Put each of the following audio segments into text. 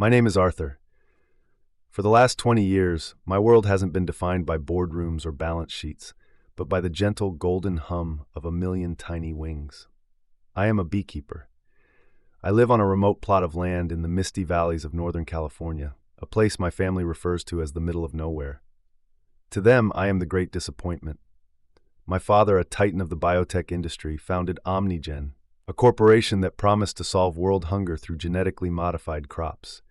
My name is Arthur. For the last 20 years, my world hasn't been defined by boardrooms or balance sheets, but by the gentle golden hum of a million tiny wings. I am a beekeeper. I live on a remote plot of land in the misty valleys of Northern California, a place my family refers to as the middle of nowhere. To them, I am the great disappointment. My father, a titan of the biotech industry, founded OmniGen, a corporation that promised to solve world hunger through genetically modified crops.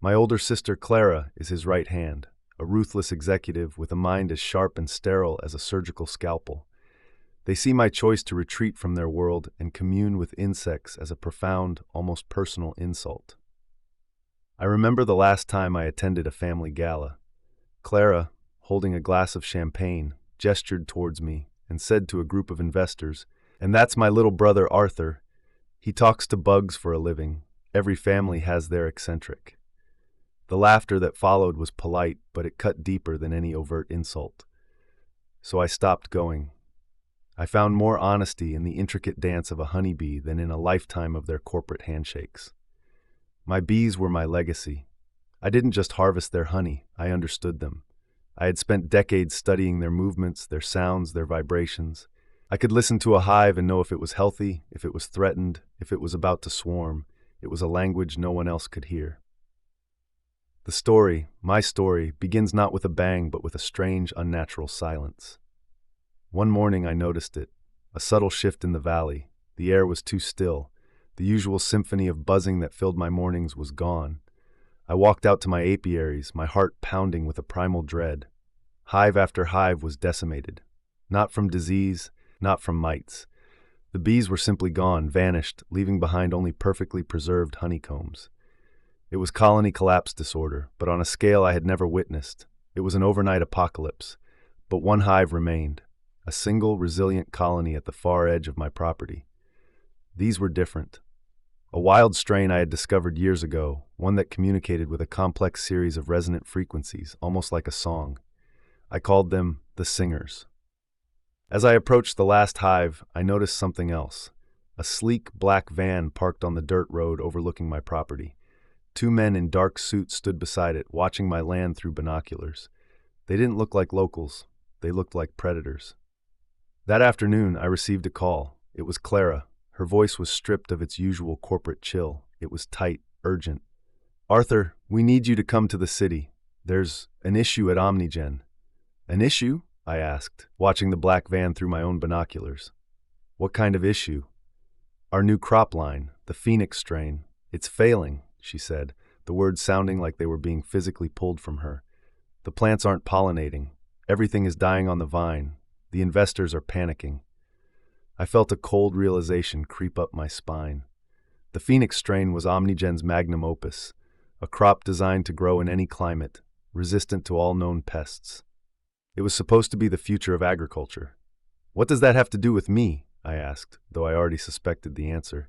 My older sister, Clara, is his right hand, a ruthless executive with a mind as sharp and sterile as a surgical scalpel. They see my choice to retreat from their world and commune with insects as a profound, almost personal insult. I remember the last time I attended a family gala. Clara, holding a glass of champagne, gestured towards me and said to a group of investors, "And that's my little brother Arthur. He talks to bugs for a living. Every family has their eccentric." The laughter that followed was polite, but it cut deeper than any overt insult. So I stopped going. I found more honesty in the intricate dance of a honeybee than in a lifetime of their corporate handshakes. My bees were my legacy. I didn't just harvest their honey, I understood them. I had spent decades studying their movements, their sounds, their vibrations. I could listen to a hive and know if it was healthy, if it was threatened, if it was about to swarm. It was a language no one else could hear. The story, my story, begins not with a bang but with a strange, unnatural silence. One morning I noticed it, a subtle shift in the valley. The air was too still. The usual symphony of buzzing that filled my mornings was gone. I walked out to my apiaries, my heart pounding with a primal dread. Hive after hive was decimated. Not from disease, not from mites. The bees were simply gone, vanished, leaving behind only perfectly preserved honeycombs. It was colony collapse disorder, but on a scale I had never witnessed. It was an overnight apocalypse. But one hive remained, a single resilient colony at the far edge of my property. These were different. A wild strain I had discovered years ago, one that communicated with a complex series of resonant frequencies, almost like a song. I called them the singers. As I approached the last hive, I noticed something else. A sleek black van parked on the dirt road overlooking my property. Two men in dark suits stood beside it, watching my land through binoculars. They didn't look like locals. They looked like predators. That afternoon, I received a call. It was Clara. Her voice was stripped of its usual corporate chill. It was tight, urgent. "Arthur, we need you to come to the city. There's an issue at OmniGen." "An issue?" I asked, watching the black van through my own binoculars. "What kind of issue?" "Our new crop line, the Phoenix strain. It's failing," she said, the words sounding like they were being physically pulled from her. "The plants aren't pollinating. Everything is dying on the vine. The investors are panicking." I felt a cold realization creep up my spine. The Phoenix strain was OmniGen's magnum opus, a crop designed to grow in any climate, resistant to all known pests. It was supposed to be the future of agriculture. "What does that have to do with me?" I asked, though I already suspected the answer.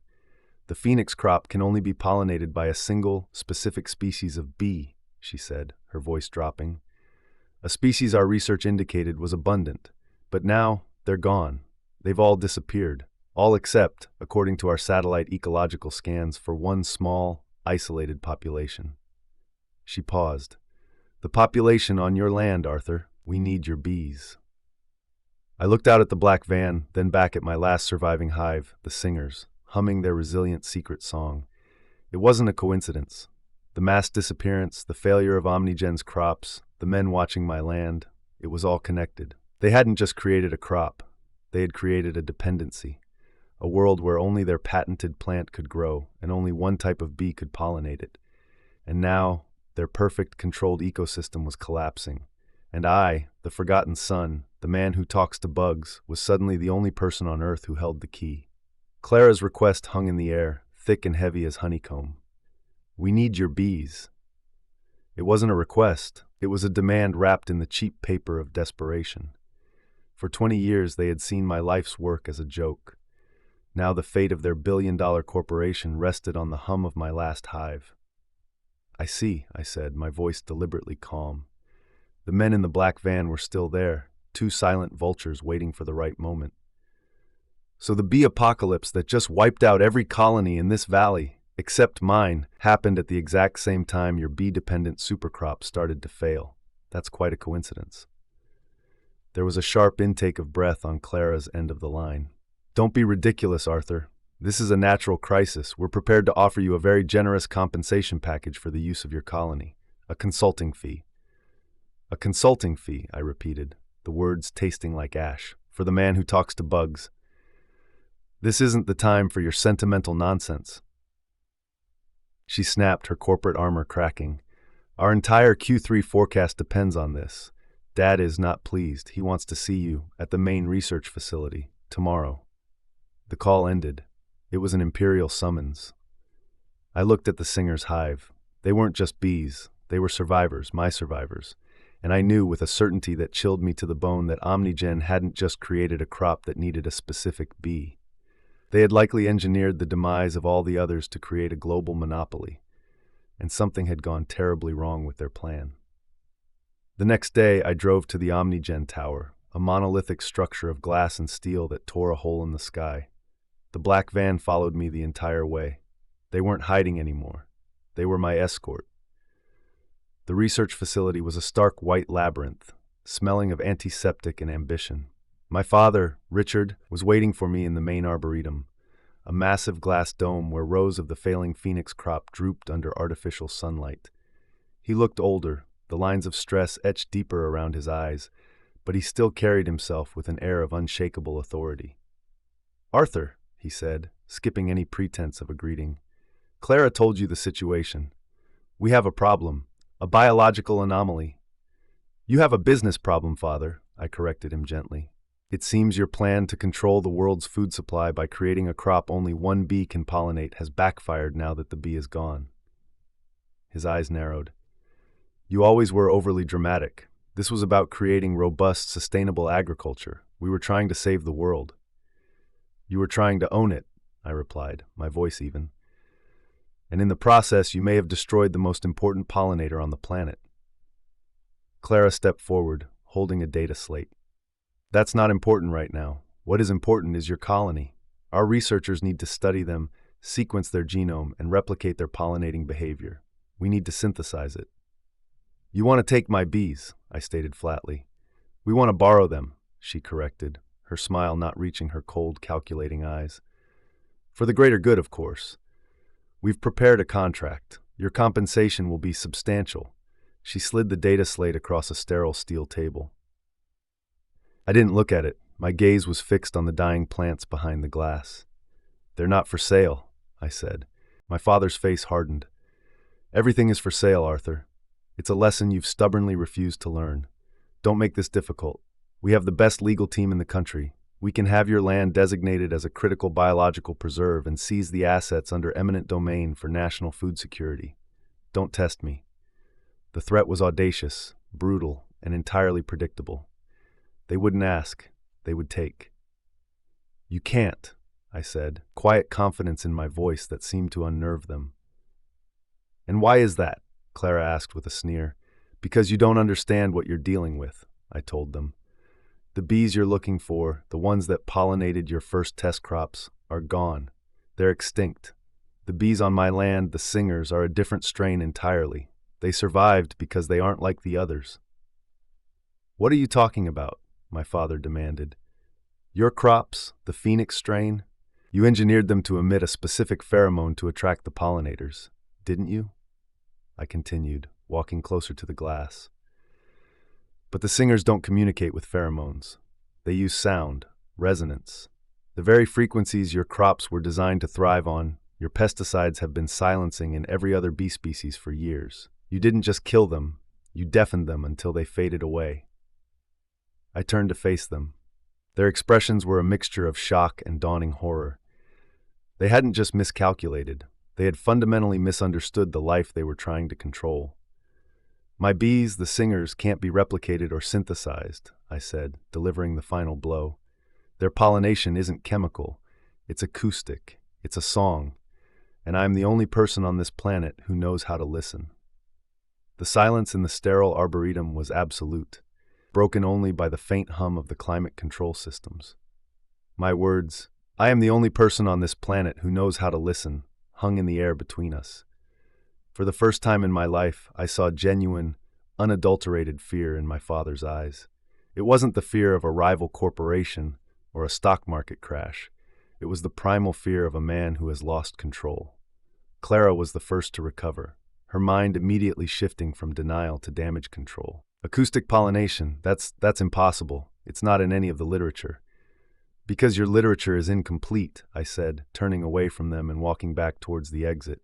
"The Phoenix crop can only be pollinated by a single, specific species of bee," she said, her voice dropping. "A species our research indicated was abundant. But now, they're gone. They've all disappeared. All except, according to our satellite ecological scans, for one small, isolated population." She paused. "The population on your land, Arthur. We need your bees." I looked out at the black van, then back at my last surviving hive, the singers, humming their resilient secret song. It wasn't a coincidence. The mass disappearance, the failure of OmniGen's crops, the men watching my land, it was all connected. They hadn't just created a crop. They had created a dependency, a world where only their patented plant could grow and only one type of bee could pollinate it. And now, their perfect, controlled ecosystem was collapsing. And I, the forgotten son, the man who talks to bugs, was suddenly the only person on Earth who held the key. Clara's request hung in the air, thick and heavy as honeycomb. "We need your bees." It wasn't a request. It was a demand wrapped in the cheap paper of desperation. For 20 years, they had seen my life's work as a joke. Now the fate of their billion-dollar corporation rested on the hum of my last hive. "I see," I said, my voice deliberately calm. The men in the black van were still there, two silent vultures waiting for the right moment. "So the bee apocalypse that just wiped out every colony in this valley, except mine, happened at the exact same time your bee-dependent supercrop started to fail. That's quite a coincidence. There was a sharp intake of breath on Clara's end of the line. Don't be ridiculous, Arthur. This is a natural crisis. We're prepared to offer you a very generous compensation package for the use of your colony. A consulting fee. A consulting fee, I repeated, the words tasting like ash, for the man who talks to bugs. This isn't the time for your sentimental nonsense. She snapped, her corporate armor cracking. Our entire Q3 forecast depends on this. Dad is not pleased. He wants to see you at the main research facility tomorrow. The call ended. It was an imperial summons. I looked at the singer's hive. They weren't just bees. They were survivors, my survivors. And I knew with a certainty that chilled me to the bone that OmniGen hadn't just created a crop that needed a specific bee. They had likely engineered the demise of all the others to create a global monopoly, and something had gone terribly wrong with their plan. The next day, I drove to the OmniGen Tower, a monolithic structure of glass and steel that tore a hole in the sky. The black van followed me the entire way. They weren't hiding anymore. They were my escort. The research facility was a stark white labyrinth, smelling of antiseptic and ambition. My father, Richard, was waiting for me in the main arboretum, a massive glass dome where rows of the failing phoenix crop drooped under artificial sunlight. He looked older, the lines of stress etched deeper around his eyes, but he still carried himself with an air of unshakable authority. "Arthur," he said, skipping any pretense of a greeting, "Clara told you the situation. We have a problem, a biological anomaly." "You have a business problem, Father," I corrected him gently. "It seems your plan to control the world's food supply by creating a crop only one bee can pollinate has backfired now that the bee is gone." His eyes narrowed. "You always were overly dramatic. This was about creating robust, sustainable agriculture. We were trying to save the world." "You were trying to own it," I replied, my voice even. "And in the process, you may have destroyed the most important pollinator on the planet." Clara stepped forward, holding a data slate. "That's not important right now. What is important is your colony. Our researchers need to study them, sequence their genome, and replicate their pollinating behavior. We need to synthesize it." "You want to take my bees," I stated flatly. "We want to borrow them," she corrected, her smile not reaching her cold, calculating eyes. "For the greater good, of course. We've prepared a contract. Your compensation will be substantial." She slid the data slate across a sterile steel table. I didn't look at it. My gaze was fixed on the dying plants behind the glass. "They're not for sale," I said. My father's face hardened. "Everything is for sale, Arthur. It's a lesson you've stubbornly refused to learn. Don't make this difficult. We have the best legal team in the country. We can have your land designated as a critical biological preserve and seize the assets under eminent domain for national food security. Don't test me." The threat was audacious, brutal, and entirely predictable. They wouldn't ask, they would take. "You can't," I said, quiet confidence in my voice that seemed to unnerve them. "And why is that?" Clara asked with a sneer. "Because you don't understand what you're dealing with," I told them. "The bees you're looking for, the ones that pollinated your first test crops, are gone. They're extinct. The bees on my land, the singers, are a different strain entirely. They survived because they aren't like the others." "What are you talking about?" my father demanded. "Your crops, the phoenix strain? You engineered them to emit a specific pheromone to attract the pollinators, didn't you?" I continued, walking closer to the glass. "But the singers don't communicate with pheromones. They use sound, resonance. The very frequencies your crops were designed to thrive on, your pesticides have been silencing in every other bee species for years. You didn't just kill them, you deafened them until they faded away." I turned to face them. Their expressions were a mixture of shock and dawning horror. They hadn't just miscalculated, they had fundamentally misunderstood the life they were trying to control. "My bees, the singers, can't be replicated or synthesized," I said, delivering the final blow. "Their pollination isn't chemical, it's acoustic, it's a song, and I'm the only person on this planet who knows how to listen." The silence in the sterile arboretum was absolute, broken only by the faint hum of the climate control systems. My words, "I am the only person on this planet who knows how to listen," hung in the air between us. For the first time in my life, I saw genuine, unadulterated fear in my father's eyes. It wasn't the fear of a rival corporation or a stock market crash. It was the primal fear of a man who has lost control. Clara was the first to recover, her mind immediately shifting from denial to damage control. Acoustic pollination, that's impossible. It's not in any of the literature. Because your literature is incomplete, I said, turning away from them and walking back towards the exit.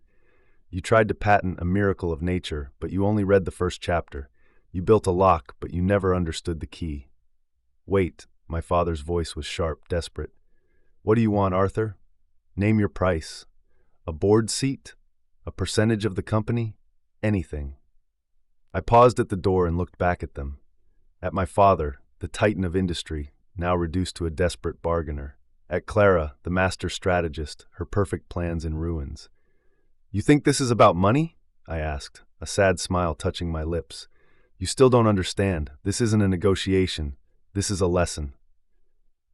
You tried to patent a miracle of nature, but you only read the first chapter. You built a lock, but you never understood the key. Wait, my father's voice was sharp, desperate. What do you want, Arthur? Name your price. A board seat? A percentage of the company? Anything. I paused at the door and looked back at them. At my father, the titan of industry, now reduced to a desperate bargainer. At Clara, the master strategist, her perfect plans in ruins. You think this is about money? I asked, a sad smile touching my lips. You still don't understand. This isn't a negotiation. This is a lesson.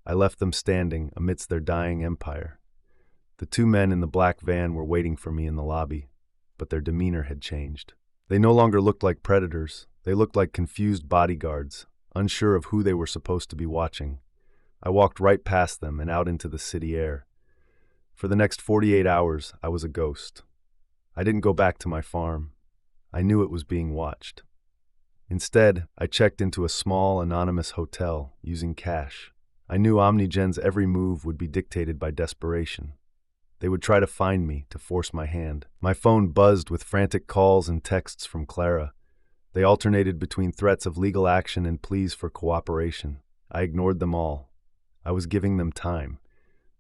I left them standing amidst their dying empire. The two men in the black van were waiting for me in the lobby, but their demeanor had changed. They no longer looked like predators. They looked like confused bodyguards, unsure of who they were supposed to be watching. I walked right past them and out into the city air. For the next 48 hours, I was a ghost. I didn't go back to my farm. I knew it was being watched. Instead, I checked into a small, anonymous hotel using cash. I knew OmniGen's every move would be dictated by desperation. They would try to find me, to force my hand. My phone buzzed with frantic calls and texts from Clara. They alternated between threats of legal action and pleas for cooperation. I ignored them all. I was giving them time.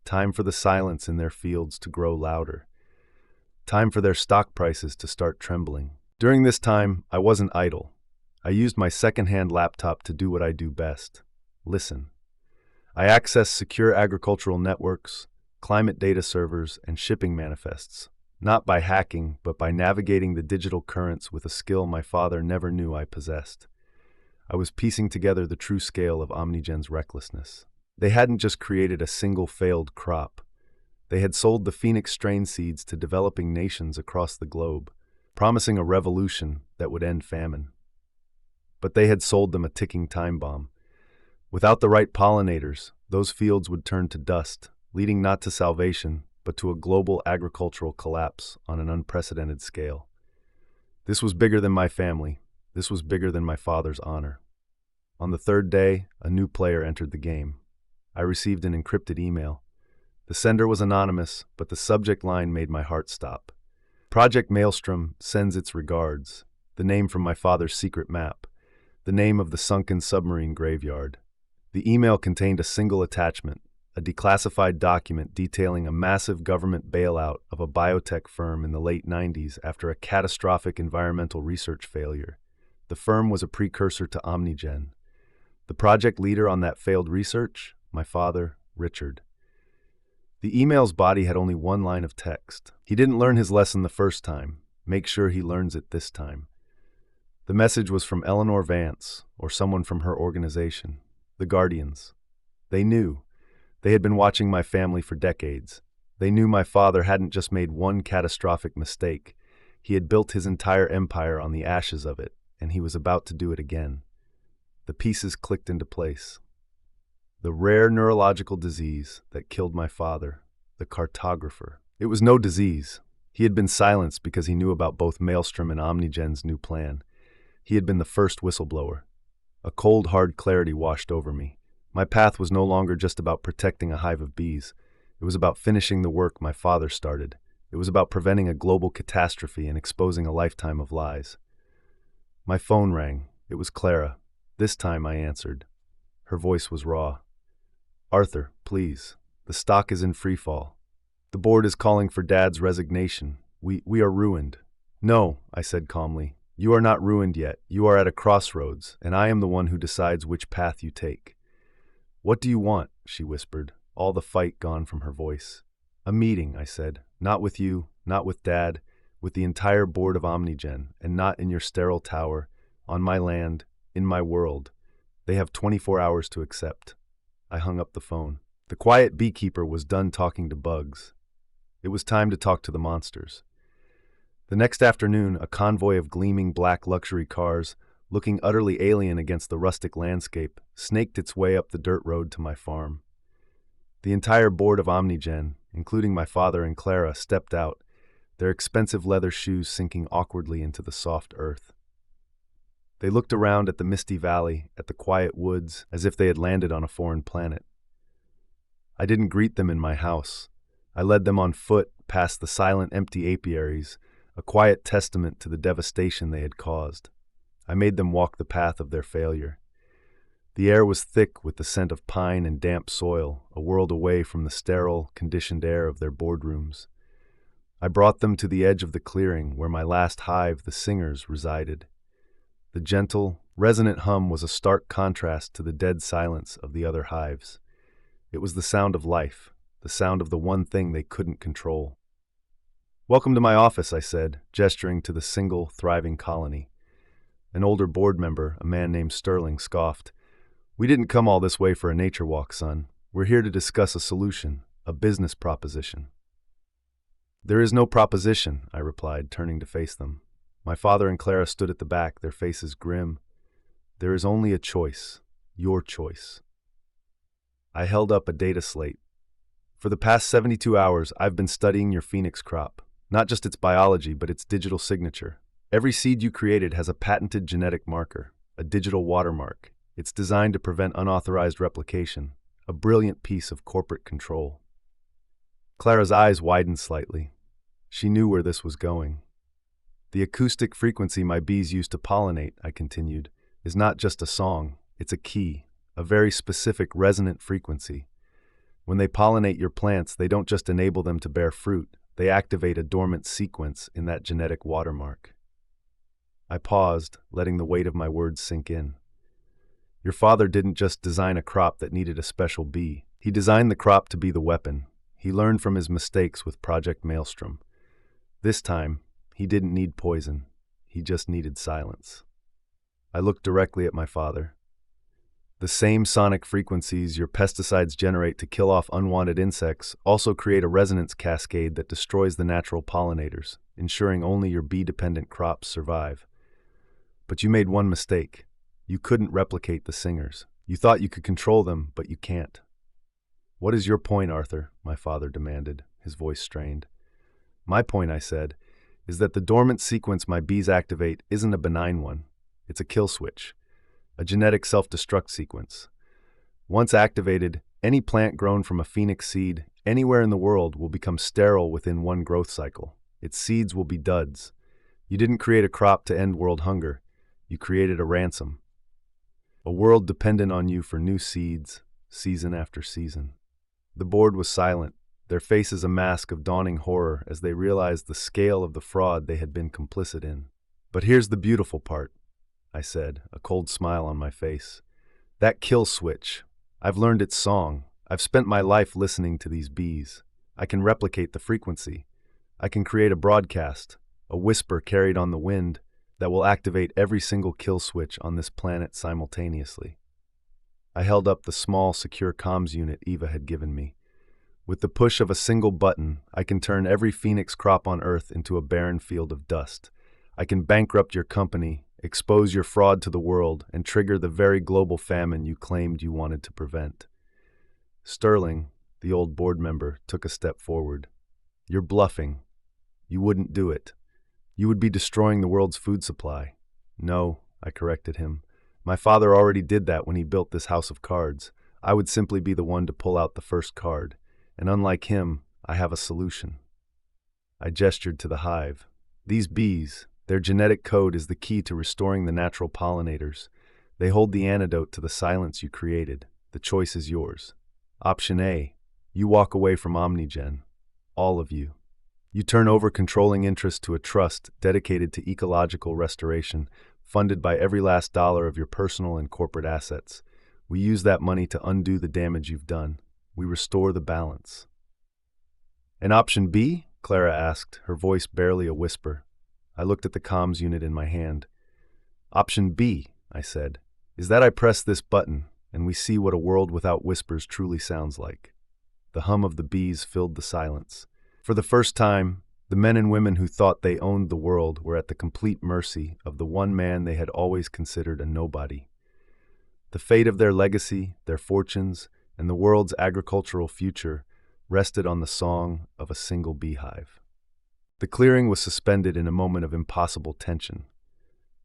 Time for the silence in their fields to grow louder. Time for their stock prices to start trembling. During this time, I wasn't idle. I used my second-hand laptop to do what I do best: listen. I accessed secure agricultural networks, climate data servers, and shipping manifests, not by hacking, but by navigating the digital currents with a skill my father never knew I possessed. I was piecing together the true scale of OmniGen's recklessness. They hadn't just created a single failed crop. They had sold the Phoenix strain seeds to developing nations across the globe, promising a revolution that would end famine. But they had sold them a ticking time bomb. Without the right pollinators, those fields would turn to dust, leading not to salvation, but to a global agricultural collapse on an unprecedented scale. This was bigger than my family. This was bigger than my father's honor. On the third day, a new player entered the game. I received an encrypted email. The sender was anonymous, but the subject line made my heart stop. Project Maelstrom sends its regards, the name from my father's secret map, the name of the sunken submarine graveyard. The email contained a single attachment, a declassified document detailing a massive government bailout of a biotech firm in the late 90s after a catastrophic environmental research failure. The firm was a precursor to OmniGen. The project leader on that failed research? My father, Richard. The email's body had only one line of text. He didn't learn his lesson the first time. Make sure he learns it this time. The message was from Eleanor Vance, or someone from her organization, the Guardians. They knew. They had been watching my family for decades. They knew my father hadn't just made one catastrophic mistake. He had built his entire empire on the ashes of it, and he was about to do it again. The pieces clicked into place. The rare neurological disease that killed my father, the cartographer. It was no disease. He had been silenced because he knew about both Maelstrom and OmniGen's new plan. He had been the first whistleblower. A cold, hard clarity washed over me. My path was no longer just about protecting a hive of bees. It was about finishing the work my father started. It was about preventing a global catastrophe and exposing a lifetime of lies. My phone rang. It was Clara. This time I answered. Her voice was raw. Arthur, please. The stock is in free fall. The board is calling for Dad's resignation. We are ruined. No, I said calmly. You are not ruined yet. You are at a crossroads, and I am the one who decides which path you take. What do you want? She whispered, all the fight gone from her voice. A meeting, I said. Not with you, not with Dad, with the entire board of OmniGen, and not in your sterile tower, on my land, in my world. They have 24 hours to accept. I hung up the phone. The quiet beekeeper was done talking to bugs. It was time to talk to the monsters. The next afternoon, a convoy of gleaming black luxury cars, looking utterly alien against the rustic landscape, snaked its way up the dirt road to my farm. The entire board of OmniGen, including my father and Clara, stepped out, their expensive leather shoes sinking awkwardly into the soft earth. They looked around at the misty valley, at the quiet woods, as if they had landed on a foreign planet. I didn't greet them in my house. I led them on foot past the silent, empty apiaries, a quiet testament to the devastation they had caused. I made them walk the path of their failure. The air was thick with the scent of pine and damp soil, a world away from the sterile, conditioned air of their boardrooms. I brought them to the edge of the clearing where my last hive, the singers, resided. The gentle, resonant hum was a stark contrast to the dead silence of the other hives. It was the sound of life, the sound of the one thing they couldn't control. "Welcome to my office," I said, gesturing to the single, thriving colony. An older board member, a man named Sterling, scoffed. "We didn't come all this way for a nature walk, son. We're here to discuss a solution, a business proposition." "There is no proposition," I replied, turning to face them. My father and Clara stood at the back, their faces grim. "There is only a choice, your choice." I held up a data slate. "For the past 72 hours, I've been studying your phoenix crop, not just its biology, but its digital signature. Every seed you created has a patented genetic marker, a digital watermark. It's designed to prevent unauthorized replication, a brilliant piece of corporate control." Clara's eyes widened slightly. She knew where this was going. "The acoustic frequency my bees use to pollinate," I continued, "is not just a song, it's a key, a very specific resonant frequency. When they pollinate your plants, they don't just enable them to bear fruit, they activate a dormant sequence in that genetic watermark." I paused, letting the weight of my words sink in. "Your father didn't just design a crop that needed a special bee. He designed the crop to be the weapon. He learned from his mistakes with Project Maelstrom. This time, he didn't need poison. He just needed silence." I looked directly at my father. "The same sonic frequencies your pesticides generate to kill off unwanted insects also create a resonance cascade that destroys the natural pollinators, ensuring only your bee-dependent crops survive. But you made one mistake. You couldn't replicate the singers. You thought you could control them, but you can't." "What is your point, Arthur?" my father demanded, his voice strained. "My point," I said, "is that the dormant sequence my bees activate isn't a benign one. It's a kill switch, a genetic self-destruct sequence. Once activated, any plant grown from a phoenix seed anywhere in the world will become sterile within one growth cycle. Its seeds will be duds. You didn't create a crop to end world hunger. You created a ransom. A world dependent on you for new seeds, season after season." The board was silent, their faces a mask of dawning horror as they realized the scale of the fraud they had been complicit in. "But here's the beautiful part," I said, a cold smile on my face. "That kill switch. I've learned its song. I've spent my life listening to these bees. I can replicate the frequency. I can create a broadcast, a whisper carried on the wind, that will activate every single kill switch on this planet simultaneously." I held up the small, secure comms unit Eva had given me. "With the push of a single button, I can turn every phoenix crop on Earth into a barren field of dust. I can bankrupt your company, expose your fraud to the world, and trigger the very global famine you claimed you wanted to prevent." Sterling, the old board member, took a step forward. "You're bluffing. You wouldn't do it. You would be destroying the world's food supply." "No," I corrected him. "My father already did that when he built this house of cards. I would simply be the one to pull out the first card. And unlike him, I have a solution." I gestured to the hive. "These bees, their genetic code is the key to restoring the natural pollinators. They hold the antidote to the silence you created. The choice is yours. Option A, you walk away from OmniGen. All of you. You turn over controlling interest to a trust dedicated to ecological restoration, funded by every last dollar of your personal and corporate assets. We use that money to undo the damage you've done. We restore the balance." "And option B?" Clara asked, her voice barely a whisper. I looked at the comms unit in my hand. "Option B," I said, "is that I press this button, and we see what a world without whispers truly sounds like." The hum of the bees filled the silence. For the first time, the men and women who thought they owned the world were at the complete mercy of the one man they had always considered a nobody. The fate of their legacy, their fortunes, and the world's agricultural future rested on the song of a single beehive. The clearing was suspended in a moment of impossible tension.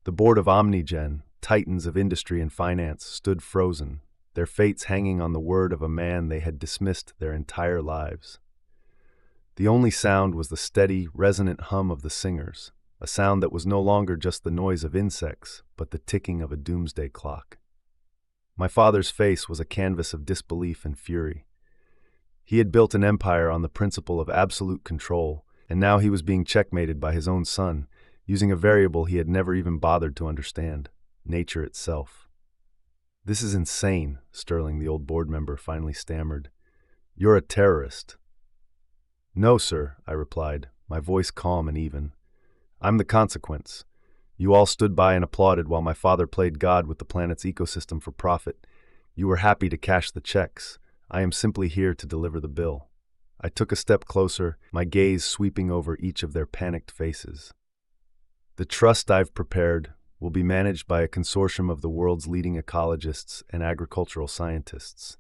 The board of OmniGen, titans of industry and finance, stood frozen, their fates hanging on the word of a man they had dismissed their entire lives. The only sound was the steady, resonant hum of the singers, a sound that was no longer just the noise of insects, but the ticking of a doomsday clock. My father's face was a canvas of disbelief and fury. He had built an empire on the principle of absolute control, and now he was being checkmated by his own son, using a variable he had never even bothered to understand: nature itself. "This is insane," Sterling, the old board member, finally stammered. "You're a terrorist." "No, sir," I replied, my voice calm and even. "I'm the consequence. You all stood by and applauded while my father played God with the planet's ecosystem for profit. You were happy to cash the checks. I am simply here to deliver the bill." I took a step closer, my gaze sweeping over each of their panicked faces. "The trust I've prepared will be managed by a consortium of the world's leading ecologists and agricultural scientists.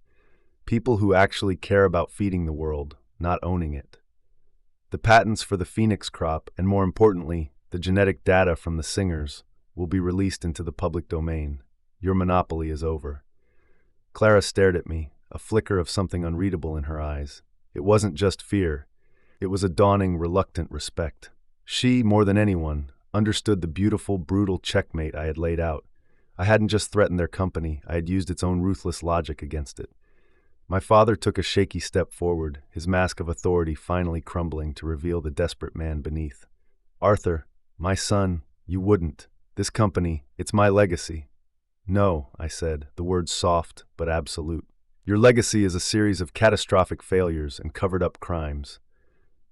People who actually care about feeding the world, not owning it. The patents for the phoenix crop, and more importantly, the genetic data from the singers, will be released into the public domain. Your monopoly is over." Clara stared at me, a flicker of something unreadable in her eyes. It wasn't just fear. It was a dawning, reluctant respect. She, more than anyone, understood the beautiful, brutal checkmate I had laid out. I hadn't just threatened their company, I had used its own ruthless logic against it. My father took a shaky step forward, his mask of authority finally crumbling to reveal the desperate man beneath. "Arthur, my son, you wouldn't. This company, it's my legacy." "No," I said, the words soft but absolute. "Your legacy is a series of catastrophic failures and covered-up crimes.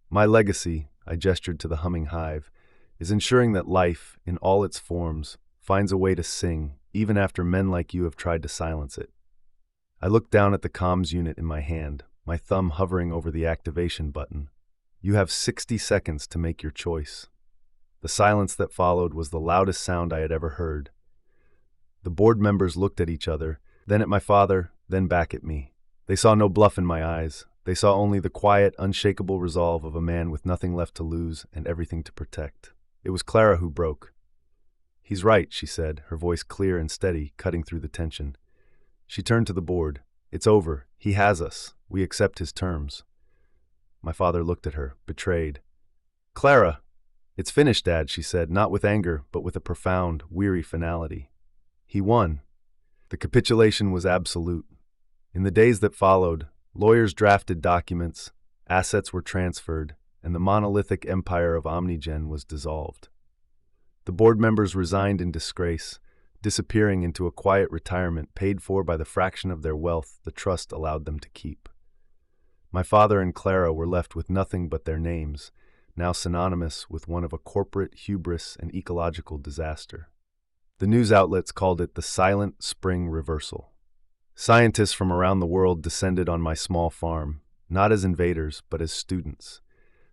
My legacy," I gestured to the humming hive, "is ensuring that life, in all its forms, finds a way to sing, even after men like you have tried to silence it." I looked down at the comms unit in my hand, my thumb hovering over the activation button. "You have 60 seconds to make your choice." The silence that followed was the loudest sound I had ever heard. The board members looked at each other, then at my father, then back at me. They saw no bluff in my eyes. They saw only the quiet, unshakable resolve of a man with nothing left to lose and everything to protect. It was Clara who broke. "He's right," she said, her voice clear and steady, cutting through the tension. She turned to the board. "It's over. He has us. We accept his terms." My father looked at her, betrayed. "Clara!" "It's finished, Dad," she said, not with anger, but with a profound, weary finality. He won. The capitulation was absolute. In the days that followed, lawyers drafted documents, assets were transferred, and the monolithic empire of OmniGen was dissolved. The board members resigned in disgrace, disappearing into a quiet retirement paid for by the fraction of their wealth the trust allowed them to keep. My father and Clara were left with nothing but their names, now synonymous with one of a corporate hubris and ecological disaster. The news outlets called it the Silent Spring Reversal. Scientists from around the world descended on my small farm, not as invaders, but as students.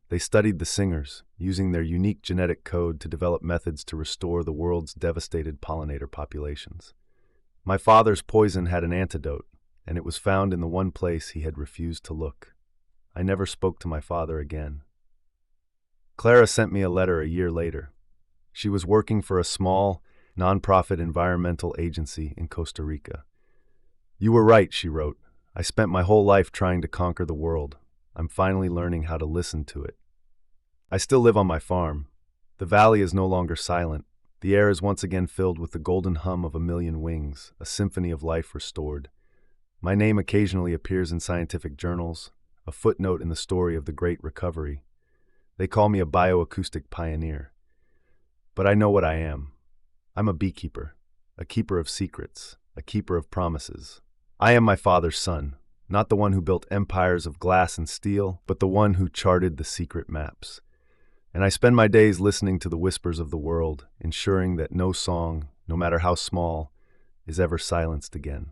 They studied the singers, using their unique genetic code to develop methods to restore the world's devastated pollinator populations. My father's poison had an antidote, and it was found in the one place he had refused to look. I never spoke to my father again. Clara sent me a letter a year later. She was working for a small, nonprofit environmental agency in Costa Rica. "You were right," she wrote. "I spent my whole life trying to conquer the world. I'm finally learning how to listen to it." I still live on my farm. The valley is no longer silent. The air is once again filled with the golden hum of a million wings, a symphony of life restored. My name occasionally appears in scientific journals, a footnote in the story of the Great Recovery. They call me a bioacoustic pioneer. But I know what I am. I'm a beekeeper, a keeper of secrets, a keeper of promises. I am my father's son, not the one who built empires of glass and steel, but the one who charted the secret maps. And I spend my days listening to the whispers of the world, ensuring that no song, no matter how small, is ever silenced again.